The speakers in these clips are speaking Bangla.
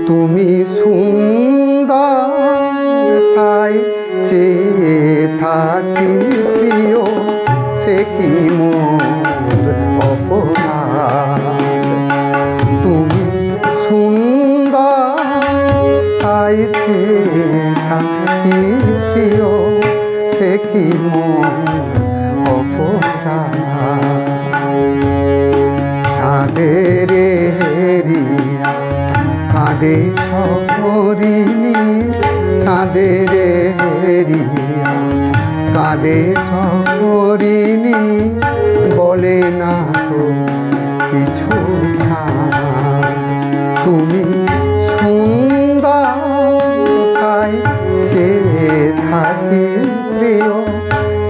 তুমি সুন্দর তাই চেয়ে থাকি প্রিয়, সে কি মোর অপরাধ। তুমি সুন্দর তাই চেয়ে থাকি প্রিয়, সে কি মোর অপরাধ। চাঁদের হেরিয়া কাঁদে ছরিণী, চাঁদের হেরিয়া কাঁদে ছরিণী, বলে না তো কিছু ছাড়। তুমি সুন্দর তাই চেয়ে থাকি প্রিয়,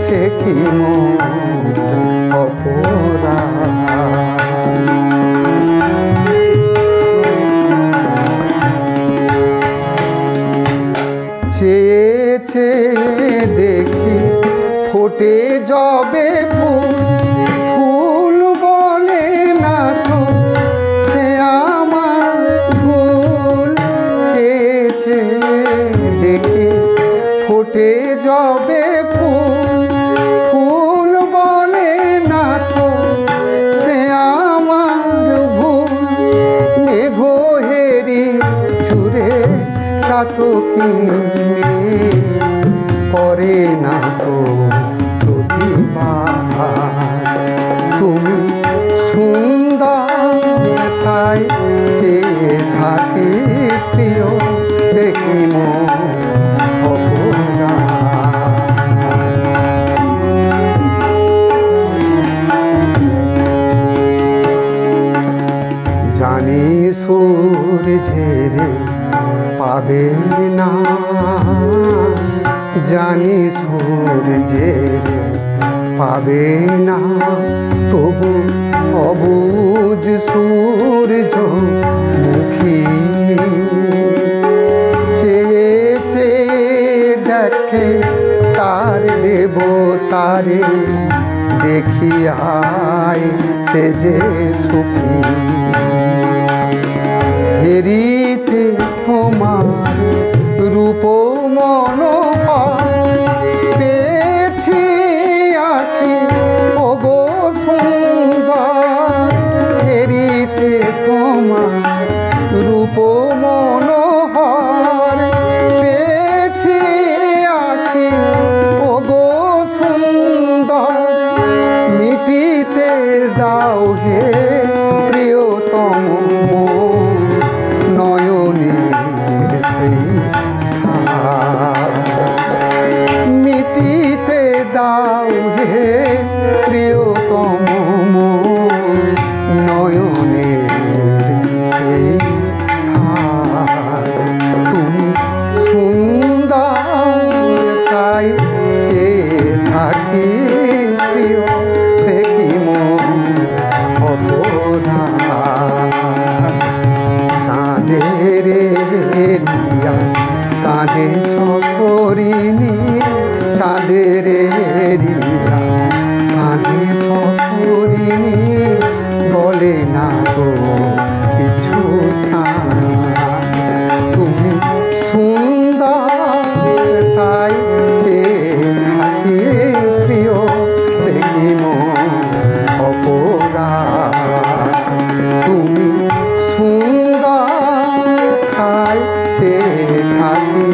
সে কি মোর অপরাধ। চেয়ে চেয়ে দেখি ফোটে যবে ফুল, ফুল বলে না তো সে আমার ভুল। চেয়ে চেয়ে দেখি ফোটে যবে ফুল, ফুল বলে না তো সে আমার ভুল। মেঘ হেরি ছুড়ে চাতকিনী করে না তো প্রতিবাদ। তুমি সুন্দর তাই চেয়ে থাকি প্রিয়, দেখি মোর অপরাধ। জানি সূর্যের পাবে না, জানি সূর্যের পাবে না, তবু অবুঝ সূর্যমুখী চেয়ে চেয়ে দেখে তার দেবতারে, দেখিয়ায় সে যে সুখী। হেরিতে তোমার রূপ মনোহর পেয়েছি আঁকি ওগো সুন্দর। হেরিতে তোমার রূপ মনোহর পেয়েছি আঁকি ওগো সুন্দর। মিটিতে দাও হে প্রিয়তম নয়নের সেই সার। মিটিতে দাও হে প্রিয়তম নয়নের সেই সার। তুমি সুন্দর তাই চেয়ে থাকি প্রিয়, সে কি মোর অপরাধ। চাঁদের হেরিয়া কাঁদে ছরিণী, চাঁদের হেরিয়া কাঁদে ছরিণী, বলে না তো কিছু ছাড়। তুমি সুন্দর তাই চেয়ে থাকি প্রিয়, সে কি মোর অপরাধ। তুমি সুন্দর তাই চেয়ে থাকি